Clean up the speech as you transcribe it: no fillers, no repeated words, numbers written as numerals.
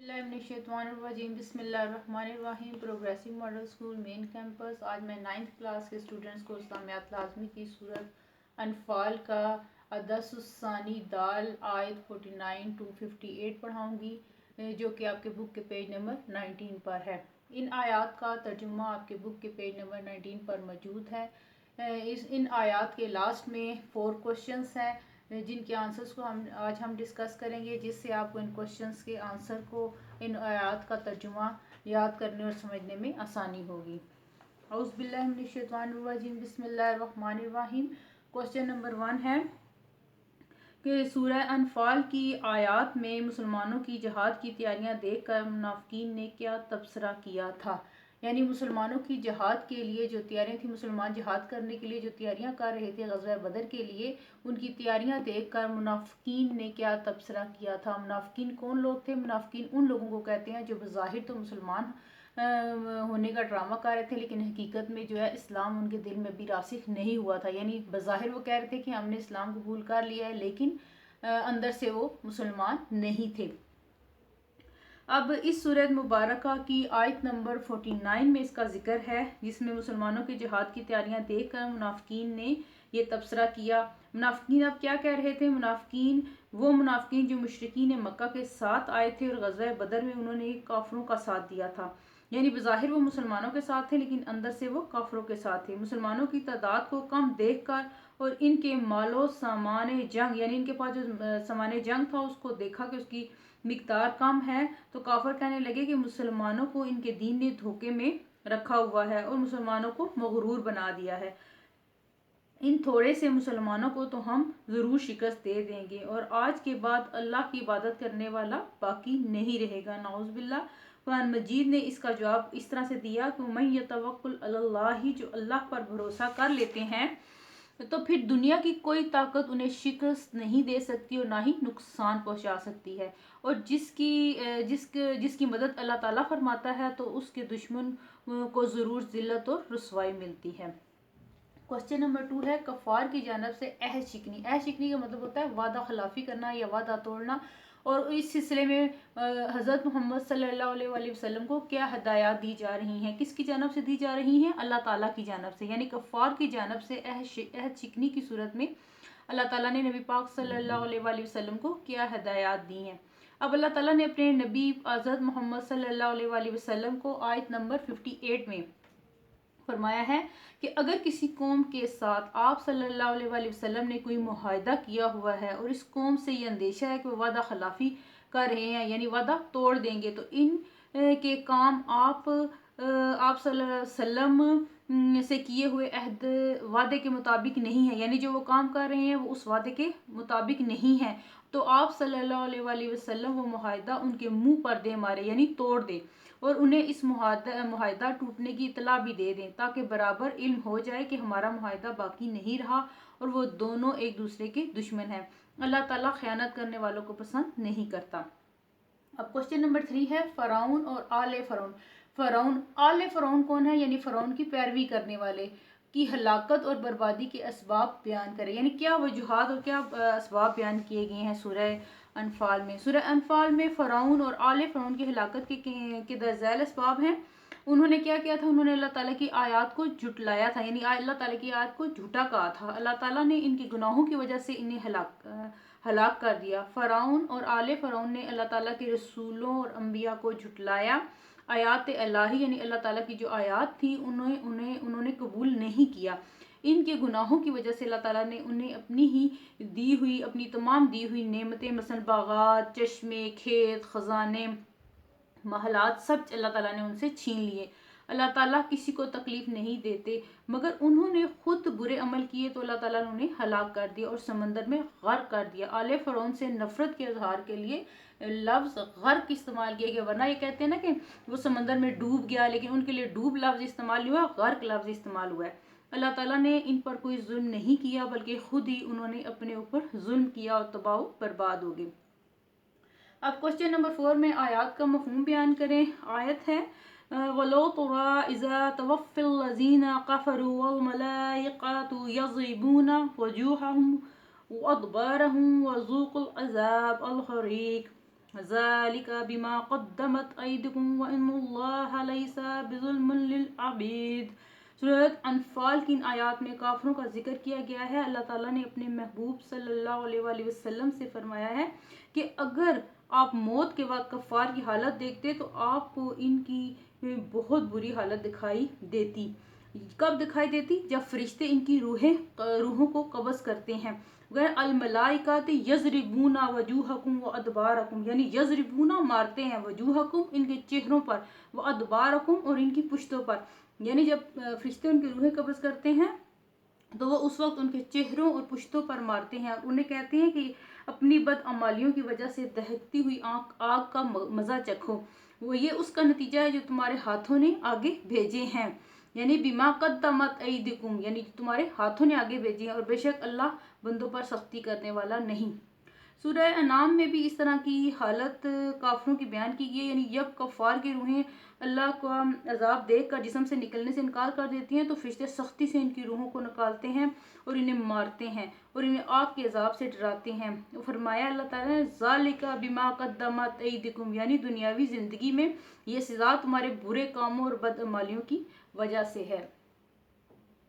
بسم اللہ الرحمن الرحیم۔ پروگریسو ماڈل اسکول مین کیمپس۔ آج میں 9th کلاس کے اسٹوڈنٹس کو اسلامیات لازمی کی صورت انفال کا الدرس الثانی دال آیت 49 to 58 پڑھاؤں گی، جو کہ آپ کے بک کے پیج نمبر 19 پر ہے۔ ان آیات کا ترجمہ آپ کے بک کے پیج نمبر 19 پر موجود ہے۔ ان آیات کے لاسٹ میں 4 کوشچنس ہیں جن کے آنسرز کو آج ہم ڈسکس کریں گے، جس سے آپ کو ان کوشچنس کے آنسر کو، ان آیات کا ترجمہ یاد کرنے اور سمجھنے میں آسانی ہوگی۔ اعوذ باللہ من الشیطان الرجیم، بسم اللہ الرحمن الرحیم۔ کوشچن نمبر 1 ہے کہ سورہ انفال کی آیات میں مسلمانوں کی جہاد کی تیاریاں دیکھ کر منافقین نے کیا تبصرہ کیا تھا؟ یعنی مسلمانوں کی جہاد کے لیے جو تیاریاں تھیں، مسلمان جہاد کرنے کے لیے جو تیاریاں کر رہے تھے غزوہ بدر کے لیے، ان کی تیاریاں دیکھ کر منافقین نے کیا تبصرہ کیا تھا؟ منافقین کون لوگ تھے؟ منافقین ان لوگوں کو کہتے ہیں جو بظاہر تو مسلمان ہونے کا ڈرامہ کر رہے تھے، لیکن حقیقت میں جو ہے اسلام ان کے دل میں بھی راسخ نہیں ہوا تھا۔ یعنی بظاہر وہ کہہ رہے تھے کہ ہم نے اسلام قبول کر لیا ہے، لیکن اندر سے وہ مسلمان نہیں تھے۔ اب اس سورۃ مبارکہ کی آیت نمبر 49 میں اس کا ذکر ہے، جس میں مسلمانوں کے جہاد کی تیاریاں دیکھ کر منافقین نے یہ تبصرہ کیا۔ منافقین اب کیا کہہ رہے تھے؟ وہ منافقین جو مشرکین مکہ کے ساتھ آئے تھے اور غزوہ بدر میں انہوں نے کافروں کا ساتھ دیا تھا۔ یعنی بظاہر وہ مسلمانوں کے ساتھ تھے، لیکن اندر سے وہ کافروں کے ساتھ تھے۔ مسلمانوں کی تعداد کو کم دیکھ کر اور ان کے مال و سامان جنگ، یعنی ان کے پاس جو سامان جنگ تھا اس کو دیکھا کہ اس کی مقدار کم ہے، تو کافر کہنے لگے کہ مسلمانوں کو ان کے دین نے دھوکے میں رکھا ہوا ہے اور مسلمانوں کو مغرور بنا دیا ہے۔ ان تھوڑے سے مسلمانوں کو تو ہم ضرور شکست دے دیں گے اور آج کے بعد اللہ کی عبادت کرنے والا باقی نہیں رہے گا۔ نعوذ باللہ۔ قرآن مجید نے اس کا جواب اس طرح سے دیا کہ مَن یتوکل علی اللہ، جو اللہ پر بھروسہ کر لیتے ہیں تو پھر دنیا کی کوئی طاقت انہیں شکست نہیں دے سکتی اور نہ ہی نقصان پہنچا سکتی ہے، اور جس کی مدد اللہ تعالیٰ فرماتا ہے تو اس کے دشمن کو ضرور ذلت اور رسوائی ملتی ہے۔ کوشچن نمبر 2 ہے کفار کی جانب سے عہد شکنی۔ عہد شکنی کا مطلب ہوتا ہے وعدہ خلافی کرنا یا وعدہ توڑنا، اور اس سلسلے میں حضرت محمد صلی اللہ علیہ وآلہ وسلم کو کیا ہدایات دی جا رہی ہیں؟ کس کی جانب سے دی جا رہی ہیں؟ اللہ تعالیٰ کی جانب سے۔ یعنی کفار کی جانب سے عہد شکنی کی صورت میں اللہ تعالیٰ نے نبی پاک صلی اللہ علیہ وآلہ وسلم کو کیا ہدایات دی ہیں؟ اب اللہ تعالیٰ نے اپنے نبی حضرت محمد صلی اللہ علیہ وآلہ وسلم کو آیت نمبر 58 میں فرمایا ہے کہ اگر کسی قوم کے ساتھ آپ صلی اللہ علیہ وآلہ وسلم نے کوئی معاہدہ کیا ہوا ہے اور اس قوم سے یہ اندیشہ ہے کہ وہ وعدہ خلافی کر رہے ہیں، یعنی وعدہ توڑ دیں گے، تو ان کے کام آپ صلی اللہ علیہ وسلم سے کیے ہوئے عہد وعدے کے مطابق نہیں ہے، یعنی جو وہ کام کر رہے ہیں وہ اس وعدے کے مطابق نہیں ہے، تو آپ صلی اللہ علیہ وآلہ وسلم وہ معاہدہ ان کے منہ پر دے مارے، یعنی توڑ دے، اور انہیں اس معاہدہ ٹوٹنے کی اطلاع بھی دے دیں، تاکہ برابر علم ہو جائے کہ ہمارا معاہدہ باقی نہیں رہا اور وہ دونوں ایک دوسرے کے دشمن ہیں۔ اللہ تعالیٰ خیانت کرنے والوں کو پسند نہیں کرتا۔ اب کوشچن نمبر 3 ہے فرعون اور آل فرعون۔ آل فرعون کون ہے؟ یعنی فرعون کی پیروی کرنے والے کی ہلاکت اور بربادی کے اسباب بیان کرے، یعنی کیا وجوہات اور کیا اسباب بیان کیے گئے ہیں سورہ انفال میں۔ سورہ انفال میں فرعون اور آل فرعون کی ہلاکت کے درج ذیل اسباب ہیں۔ انہوں نے کیا کیا تھا؟ انہوں نے اللہ تعالیٰ کی آیات کو جھٹلایا تھا، یعنی اللہ تعالیٰ کی آیات کو جھوٹا کہا تھا۔ اللہ تعالیٰ نے ان کے گناہوں کی وجہ سے انہیں ہلاک کر دیا۔ فرعون اور آل فرعون نے اللہ تعالیٰ کے رسولوں اور انبیاء کو جھٹلایا۔ آیات الہی یعنی اللہ تعالیٰ کی جو آیات تھی انہوں نے قبول نہیں کیا۔ ان کے گناہوں کی وجہ سے اللہ تعالیٰ نے انہیں اپنی تمام دی ہوئی نعمتیں، مثلا باغات، چشمے، کھیت، خزانے، محلات، سب اللہ تعالیٰ نے ان سے چھین لیے۔ اللہ تعالیٰ کسی کو تکلیف نہیں دیتے، مگر انہوں نے خود برے عمل کیے تو اللہ تعالیٰ نے انہیں ہلاک کر دیا اور سمندر میں غرق کر دیا۔ آل فرعون سے نفرت کے اظہار کے لیے لفظ غرق استعمال کیا گیا، ورنہ یہ کہتے ہیں نا کہ وہ سمندر میں ڈوب گیا، لیکن ان کے لیے ڈوب لفظ استعمال نہیں ہوا، غرق لفظ استعمال ہوا ہے۔ اللہ تعالیٰ نے ان پر کوئی ظلم نہیں کیا، بلکہ خود ہی انہوں نے اپنے اوپر ظلم کیا اور تباہ و برباد ہو گئے۔ اب کوشچن نمبر 4 میں آیات کا مفہوم بیان کریں۔ آیت ہے وَلَوْ تَرَىٰ إِذَا تَوَفَّى الَّذِينَ كَفَرُوا وَالْمَلَائِكَةُ يَضْرِبُونَ وُجُوهَهُمْ وَأَدْبَارَهُمْ وَذُوقُوا الْعَذَابَ الْحَرِيقَ۔ ذالک بما قدمت ایدکم وان اللہ لیس بظلم للعبید۔ سورۃ انفال کی ان آیات میں کافروں کا ذکر کیا گیا ہے۔ اللہ تعالیٰ نے اپنے محبوب صلی اللہ علیہ وآلہ وسلم سے فرمایا ہے کہ اگر آپ موت کے بعد کفار کی حالت دیکھتے تو آپ کو ان کی بہت بری حالت دکھائی دیتی۔ کب دکھائی دیتی؟ جب فرشتے ان کی روحوں کو قبض کرتے ہیں۔ الملائکۃ یضربون وجوہکم وادبارکم، یعنی یضربون مارتے ہیں، وجوہکم ان کے چہروں پر، وادبارکم اور ان کی پشتوں پر، یعنی جب فرشتے ان کی روحیں قبض کرتے ہیں تو وہ اس وقت ان کے چہروں اور پشتوں پر مارتے ہیں اور انہیں کہتے ہیں کہ اپنی بدعمالیوں کی وجہ سے دہکتی ہوئی آگ کا مزہ چکھو، وہ یہ اس کا نتیجہ ہے جو تمہارے ہاتھوں نے آگے بھیجے ہیں، یعنی بما قدمت ایدکم، یعنی تمہارے ہاتھوں نے آگے بھیجے ہیں، اور بے شک اللہ بندوں پر سختی کرنے والا نہیں۔ سورہ انعام میں بھی اس طرح کی حالت کافروں کی بیان کی گئی ہے، یعنی جب کفار کی روحیں اللہ کا عذاب دیکھ کر جسم سے نکلنے سے انکار کر دیتی ہیں تو فرشتے سختی سے ان کی روحوں کو نکالتے ہیں اور انہیں مارتے ہیں اور انہیں آگ کے عذاب سے ڈراتے ہیں۔ فرمایا اللہ تعالیٰ نے ذالک بما قدمت ایدکم، یعنی دنیاوی زندگی میں یہ سزا تمہارے برے کاموں اور بدعمالیوں کی وجہ سے ہے۔